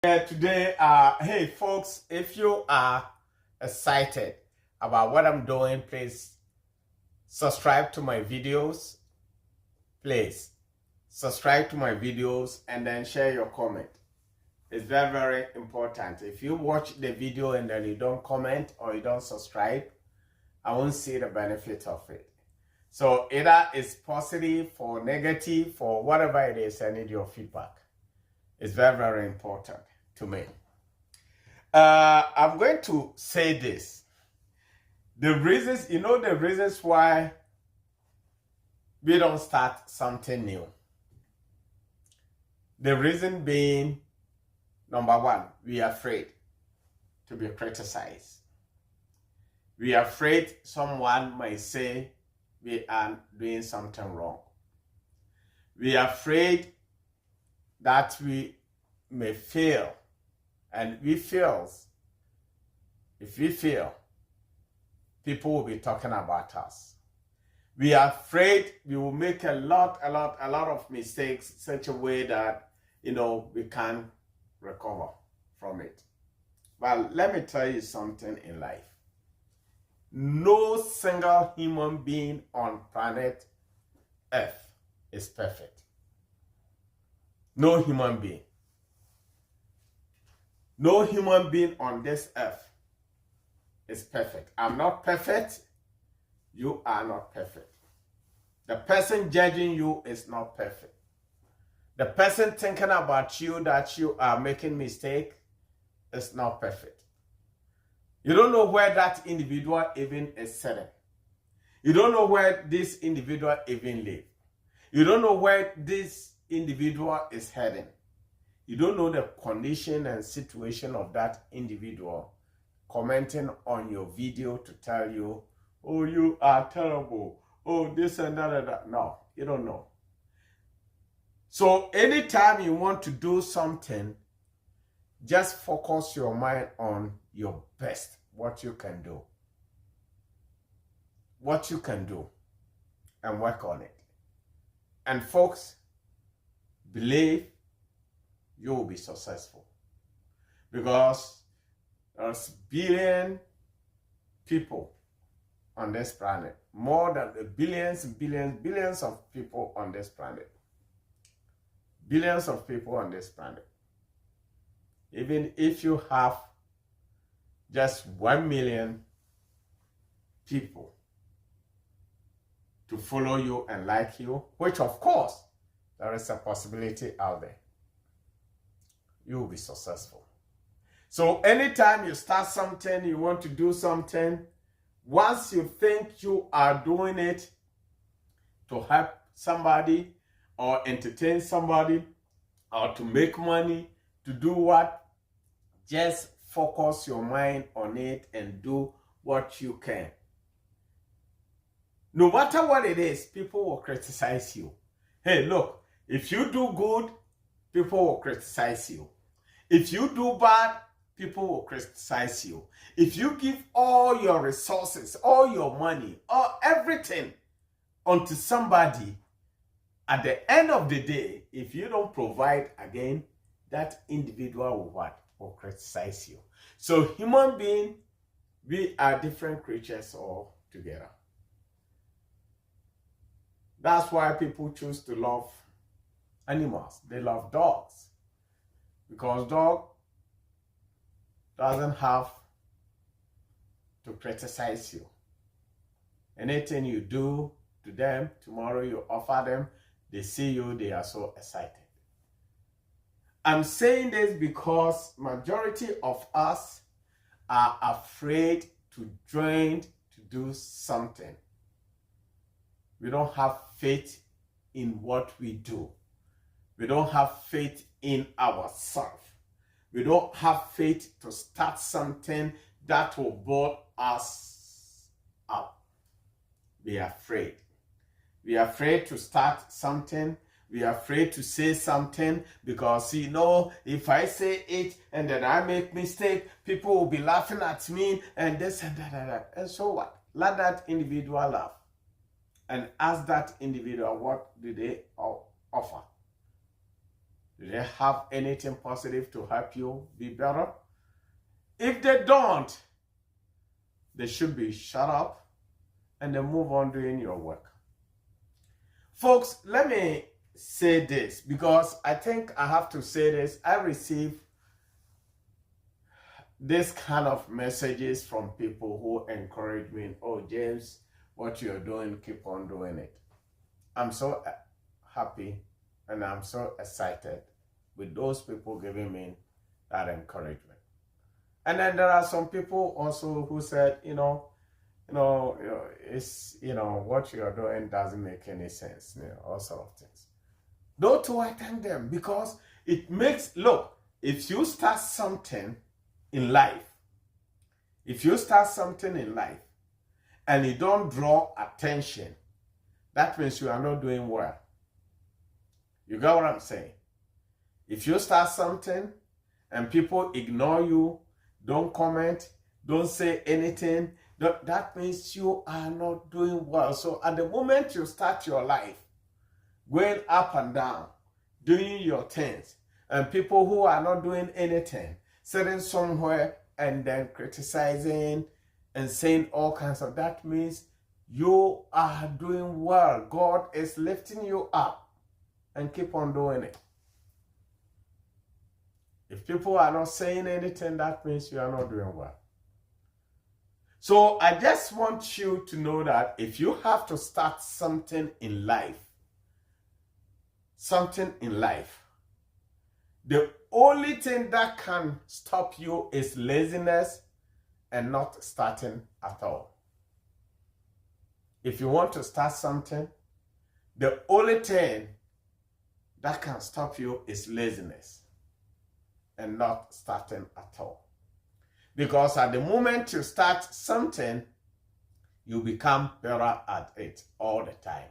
Today, hey folks, if you are excited about what I'm doing, please subscribe to my videos. Please subscribe to my videos and then share your comment. It's very, very important. If you watch the video and then you don't comment or you don't subscribe, I won't see the benefit of it. So either it's positive or negative or whatever it is, I need your feedback. It's very, very important to me. I'm going to say this. The reasons why we don't start something new. The reason being, number one, we are afraid to be criticized. We are afraid someone might say we are doing something wrong. We are afraid that we may fail. And if we fail, people will be talking about us. We are afraid we will make a lot of mistakes such a way that, we can't recover from it. But let me tell you something in life. No single human being on planet Earth is perfect. No human being. No human being on this earth is perfect. I'm not perfect. You are not perfect. The person judging you is not perfect. The person thinking about you that you are making mistake is not perfect. You don't know where that individual even is sitting. You don't know where this individual even lives. You don't know where this individual is heading. You don't know the condition and situation of that individual commenting on your video to tell you, oh, you are terrible. Oh, this and that and that. No, you don't know. So anytime you want to do something, just focus your mind on your best, what you can do. What you can do and work on it. And folks, believe you will be successful, because there's billion people on this planet, more than the billions of people on this planet. Billions of people on this planet. Even if you have just 1 million people to follow you and like you, which of course there is a possibility out there, you will be successful. So anytime you start something, you want to do something, once you think you are doing it to help somebody or entertain somebody or to make money, to do what, just focus your mind on it and do what you can. No matter what it is, people will criticize you. Hey, look, if you do good, people will criticize you. If you do bad, people will criticize you. If you give all your resources, all your money, or everything onto somebody, at the end of the day, if you don't provide again, that individual will what? Will criticize you. So human beings, we are different creatures all together. That's why people choose to love animals. They love dogs. Because dog doesn't have to criticize you. Anything you do to them, tomorrow you offer them, they see you, they are so excited. I'm saying this because majority of us are afraid to join to do something. We don't have faith in what we do. We don't have faith in ourselves. We don't have faith to start something that will build us up. We are afraid. We are afraid to start something. We are afraid to say something because, if I say it and then I make mistake, people will be laughing at me and this and that. And so what? Let that individual laugh. And ask that individual, what do they offer? Do they have anything positive to help you be better? If they don't, they should be shut up and then move on doing your work. Folks, let me say this because I think I have to say this. I receive this kind of messages from people who encourage me. Oh, James, what you're doing, keep on doing it. I'm so happy and I'm so excited with those people giving me that encouragement. And then there are some people also who said, it's, what you're doing doesn't make any sense, all sort of things. Those two, I thank them because it makes, look, if you start something in life, and you don't draw attention, that means you are not doing well. You get what I'm saying? If you start something and people ignore you, don't comment, don't say anything, that means you are not doing well. So at the moment you start your life, going up and down, doing your things, and people who are not doing anything, sitting somewhere and then criticizing and saying all kinds of, that means you are doing well. God is lifting you up, and keep on doing it. If people are not saying anything, that means you are not doing well. So I just want you to know that if you have to start something in life, the only thing that can stop you is laziness and not starting at all. If you want to start something, the only thing that can stop you is laziness and not starting at all. Because at the moment you start something, you become better at it all the time.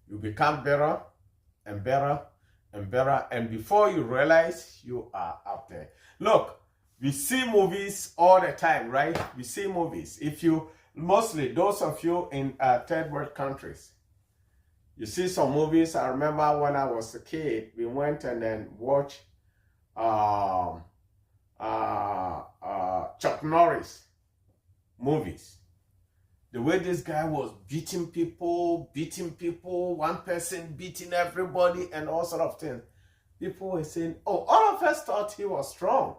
You become better and better and better, and before you realize, you are up there. Look, we see movies all the time, right? We see movies. If you, mostly those of you in third world countries, you see some movies. I remember when I was a kid, we went and then watched Chuck Norris movies. The way this guy was beating people, one person beating everybody and all sort of things. People were saying, oh, all of us thought he was strong.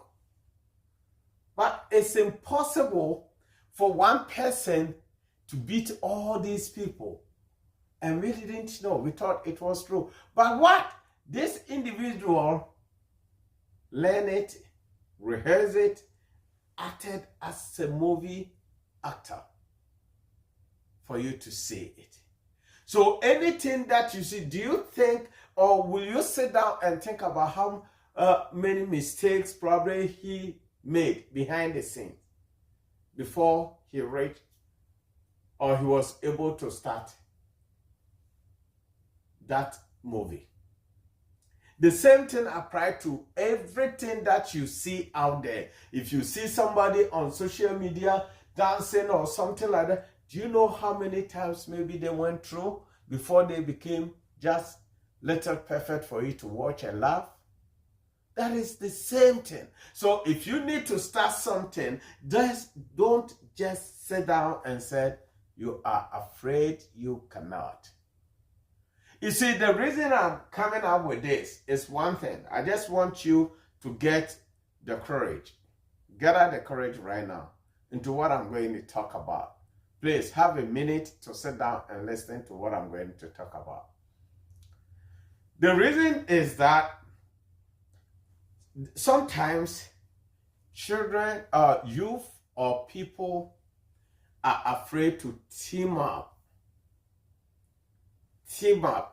But it's impossible for one person to beat all these people. And we didn't know. We thought it was true. But what? This individual learned it, rehearsed it, acted as a movie actor for you to see it. So anything that you see, do you think, or will you sit down and think about how many mistakes probably he made behind the scenes before he reached or he was able to start that movie? The same thing applies to everything that you see out there. If you see somebody on social media dancing or something like that, do you know how many times maybe they went through before they became just little perfect for you to watch and laugh? That is the same thing. So if you need to start something, don't just sit down and say you are afraid you cannot. You see, the reason I'm coming up with this is one thing. I just want you to get the courage. Gather the courage right now into what I'm going to talk about. Please have a minute to sit down and listen to what I'm going to talk about. The reason is that sometimes children, youth, or people are afraid to team up to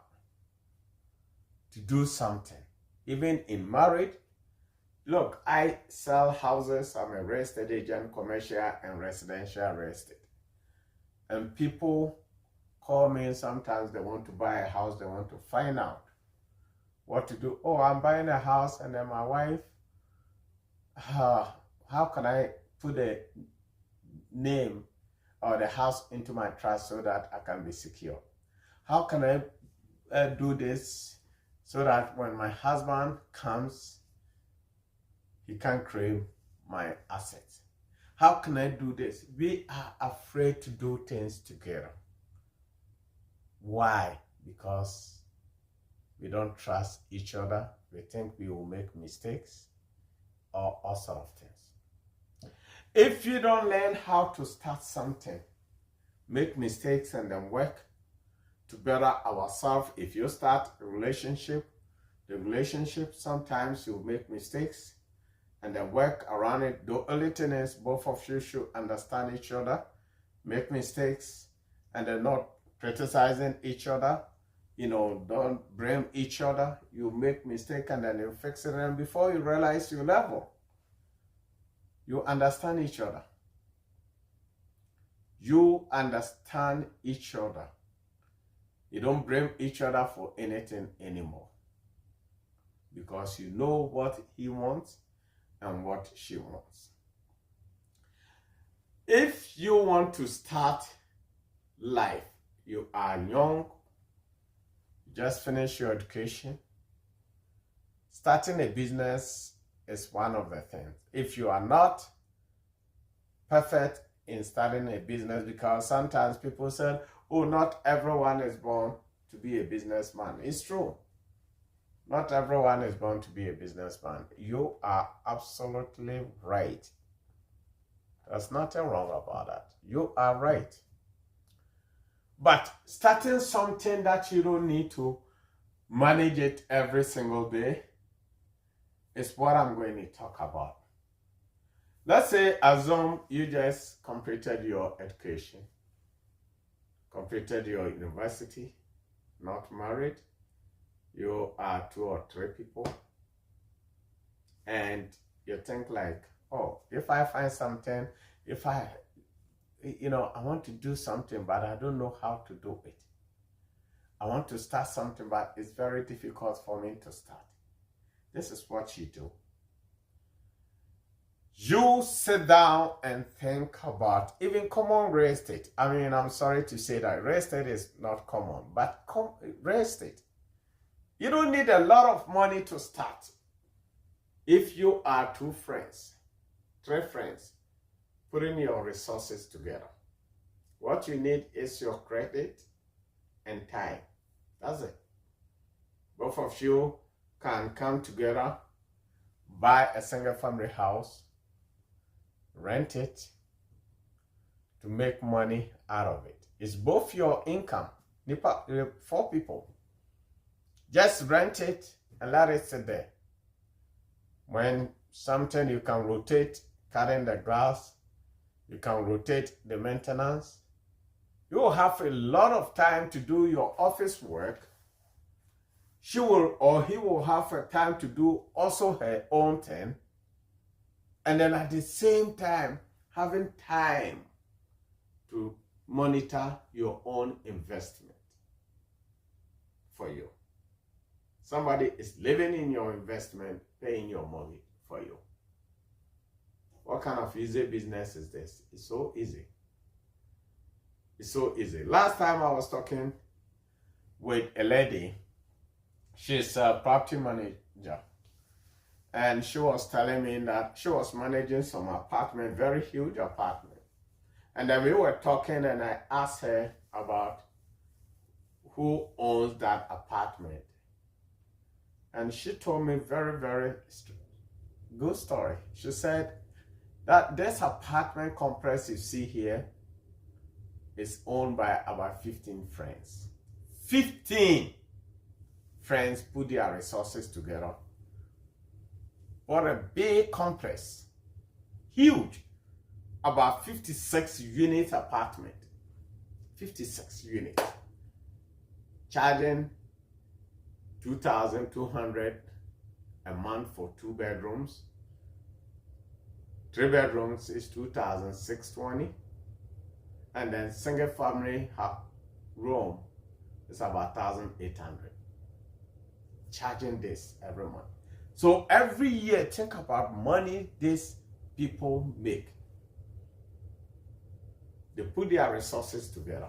do something. Even in marriage, look, I sell houses. I'm a real estate agent, commercial and residential real estate. And people call me, sometimes they want to buy a house, they want to find out what to do. Oh, I'm buying a house, and then my wife, how can I put the name or the house into my trust so that I can be secure? How can I do this so that when my husband comes, he can claim my assets. How can I do this? We are afraid to do things together. Why? Because we don't trust each other. We think we will make mistakes or all sort of things. If you don't learn how to start something, make mistakes and then work to better ourselves. If you start a relationship, the relationship, sometimes you make mistakes and then work around it. The only thing is both of you should understand each other, make mistakes, and then not criticizing each other. Don't blame each other. You make mistake and then you fix it, and before you realize you level. You understand each other. You understand each other. You don't blame each other for anything anymore, because you know what he wants and what she wants. If you want to start life, you are young, you just finished your education, starting a business is one of the things. If you are not perfect in starting a business, because sometimes people say, oh, not everyone is born to be a businessman. It's true. Not everyone is born to be a businessman. You are absolutely right. There's nothing wrong about that. You are right. But starting something that you don't need to manage it every single day is what I'm going to talk about. Let's say, assume you just completed your education, completed your university, not married. You are 2 or 3 people, and you think like, oh, if I find something, I want to do something, but I don't know how to do it. I want to start something, but it's very difficult for me to start. This is what you do. You sit down and think about even common real estate. I mean, I'm sorry to say that real estate is not common, but real estate. You don't need a lot of money to start. If you are 2 friends, 3 friends, putting your resources together, what you need is your credit and time. That's it. Both of you can come together, buy a single family house, rent it to make money out of it. It's both your income, 4 people. Just rent it and let it sit there. When something you can rotate, cutting the grass, you can rotate the maintenance. You will have a lot of time to do your office work. She will or he will have a time to do also her own thing. And then at the same time, having time to monitor your own investment for you. Somebody is living in your investment, paying your money for you. What kind of easy business is this? It's so easy. It's so easy. Last time I was talking with a lady. She's a property manager. And she was telling me that she was managing some apartment, very huge apartment. And then we were talking and I asked her about who owns that apartment. And she told me very, very good story. She said that this apartment complex you see here is owned by about 15 friends. 15 friends put their resources together. What a big complex. Huge. About 56 unit apartment. 56 units. Charging $2,200 a month for 2 bedrooms. 3 bedrooms is $2,620. And then single family room is about $1,800. Charging this every month. So every year, think about money these people make. They put their resources together.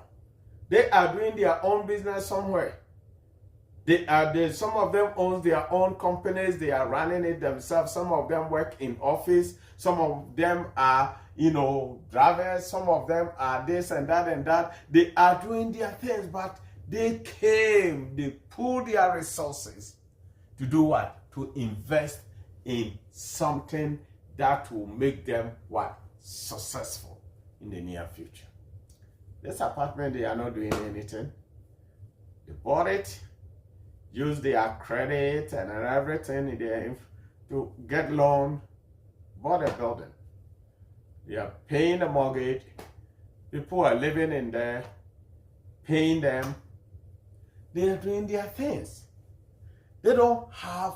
They are doing their own business somewhere. Some of them own their own companies. They are running it themselves. Some of them work in office. Some of them are, drivers. Some of them are this and that and that. They are doing their things, but they pulled their resources to do what? To invest in something that will make them what? Successful in the near future. This apartment, they are not doing anything. They bought it, use their credit and everything there to get loan, bought a building. They are paying the mortgage. People are living in there, paying them. They are doing their things. They don't have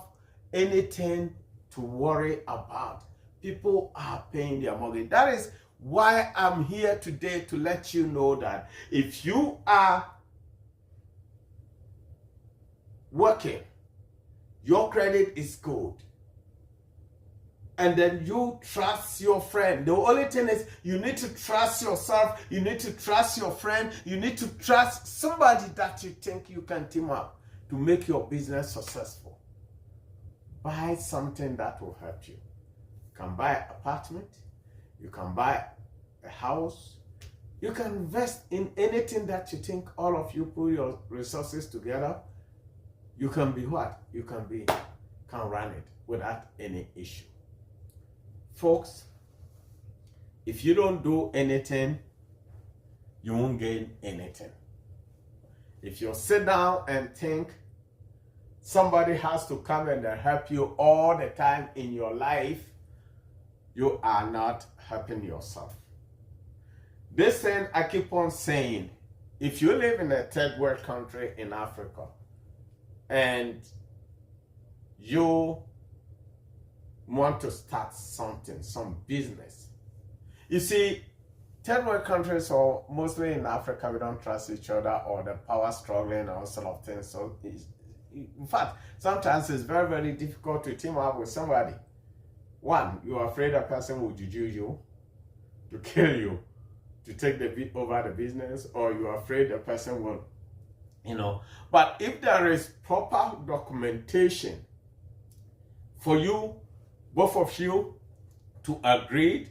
anything to worry about. People are paying their mortgage. That is why I'm here today, to let you know that if you are working, your credit is good, and then you trust your friend. The only thing is you need to trust yourself, you need to trust your friend, you need to trust somebody that you think you can team up to make your business successful. Buy something that will help you. You can buy an apartment, you can buy a house, you can invest in anything that you think. All of you put your resources together, you can be what? You can run it without any issue. Folks, if you don't do anything, you won't gain anything. If you sit down and think somebody has to come and help you all the time in your life, you are not helping yourself. This thing I keep on saying, if you live in a third world country in Africa and you want to start something, some business. You see, third world countries, or mostly in Africa, we don't trust each other, or the power struggling and all sort of things. So, in fact, sometimes it's very, very difficult to team up with somebody. One, you are afraid a person will juju you, to kill you, to take over the business, or you are afraid the person will, But if there is proper documentation for you, both of you, to agree,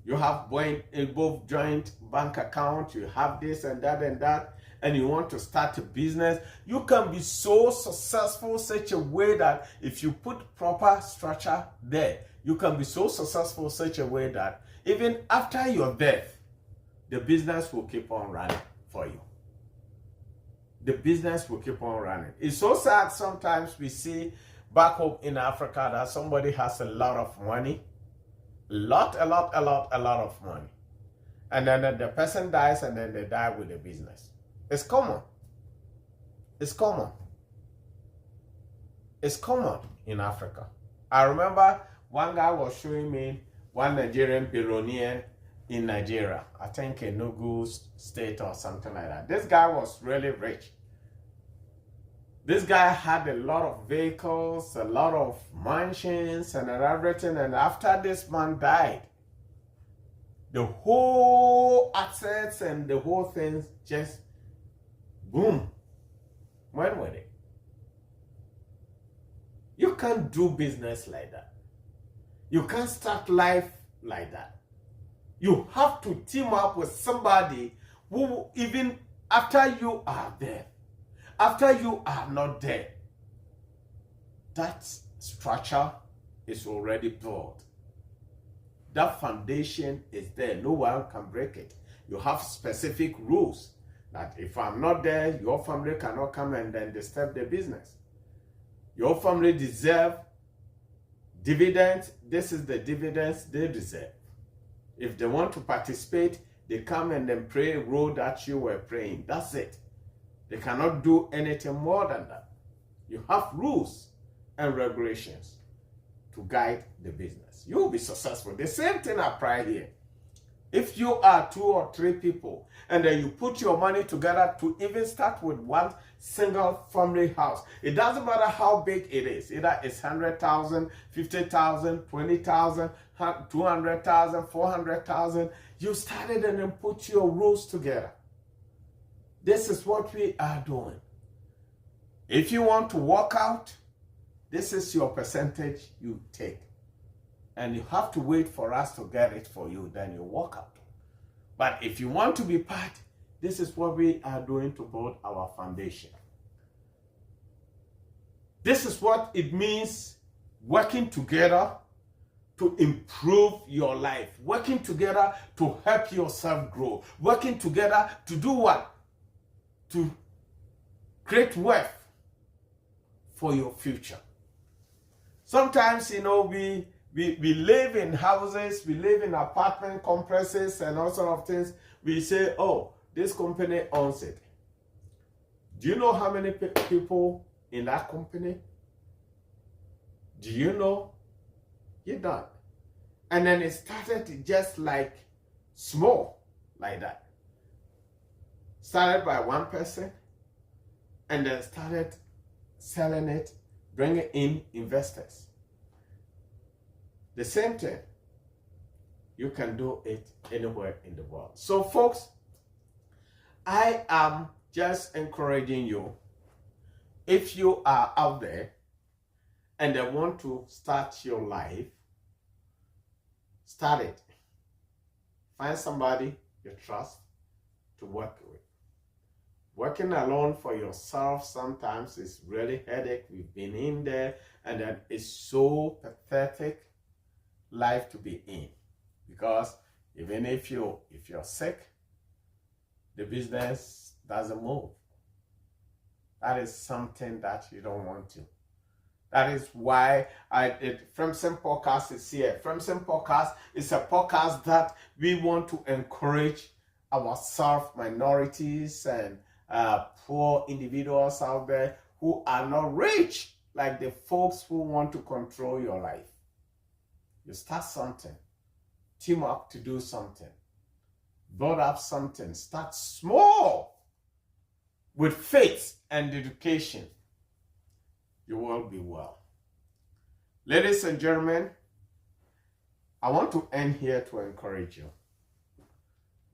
you have both joint bank account, you have this and that, and you want to start a business, you can be so successful such a way that if you put proper structure there, you can be so successful such a way that even after your death, the business will keep on running for you. The business will keep on running. It's so sad sometimes we see back home in Africa that somebody has a lot of money, a lot of money, and then the person dies and then they die with the business. It's common. It's common. It's common in Africa. I remember one guy was showing me one Nigerian billionaire in Nigeria, I think in Enugu state or something like that. This guy was really rich. This guy had a lot of vehicles, a lot of mansions and everything, and after this man died, the whole assets and the whole things just boom, went with it. You can't do business like that. You can't start life like that. You have to team up with somebody who, even after you are there, after you are not there, that structure is already built. That foundation is there. No one can break it. You have specific rules that if I'm not there, your family cannot come and then disturb the business. Your family deserve dividends. This is the dividends they deserve. If they want to participate, they come and then pray a role that you were praying. That's it. They cannot do anything more than that. You have rules and regulations to guide the business. You will be successful. The same thing applies here. If you are 2 or 3 people and then you put your money together to even start with one single family house, it doesn't matter how big it is. Either it's 100,000, 50,000, 20,000, 200,000, 400,000. You started and then put your rules together. This is what we are doing. If you want to walk out, this is your percentage you take. And you have to wait for us to get it for you, then you walk out. But if you want to be part, this is what we are doing to build our foundation. This is what it means working together to improve your life, working together to help yourself grow, working together to do what? To create wealth for your future. Sometimes, we live in houses, we live in apartment complexes and all sort of things. We say, oh, this company owns it. Do you know how many people in that company? Do you know? You don't. And then it started just like small, like that. Started by one person, and then started selling it, bringing in investors. The same thing, you can do it anywhere in the world. So folks, I am just encouraging you, if you are out there and they want to start your life, start it. Find somebody you trust to work with. Working alone for yourself sometimes is really headache. We've been in there, and then it's so pathetic life to be in, because even if you're sick, the business doesn't move. That is something that you don't want to. That is why Fremsen Podcast is here. Fremsen Podcast is a podcast that we want to encourage our self-minorities and poor individuals out there who are not rich, like the folks who want to control your life. You start something, team up to do something, build up something, start small with faith and dedication. You will be well. Ladies and gentlemen, I want to end here to encourage you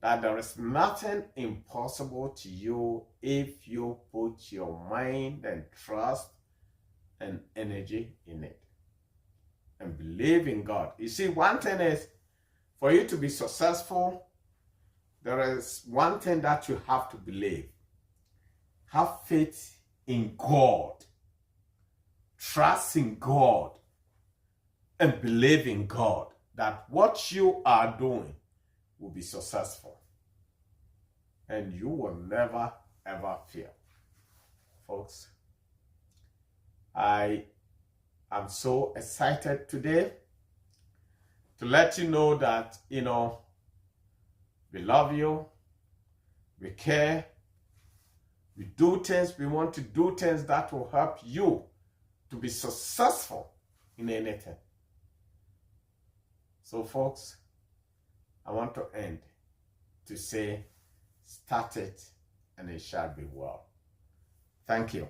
that there is nothing impossible to you if you put your mind and trust and energy in it and believe in God. You see, one thing is, for you to be successful, there is one thing that you have to believe. Have faith in God. Trust in God. And believe in God that what you are doing will be successful. And you will never, ever fail. Folks, I am so excited today to let you know that, we love you, we care, we do things, we want to do things that will help you to be successful in anything. So folks, I want to end to say, start it and it shall be well. Thank you.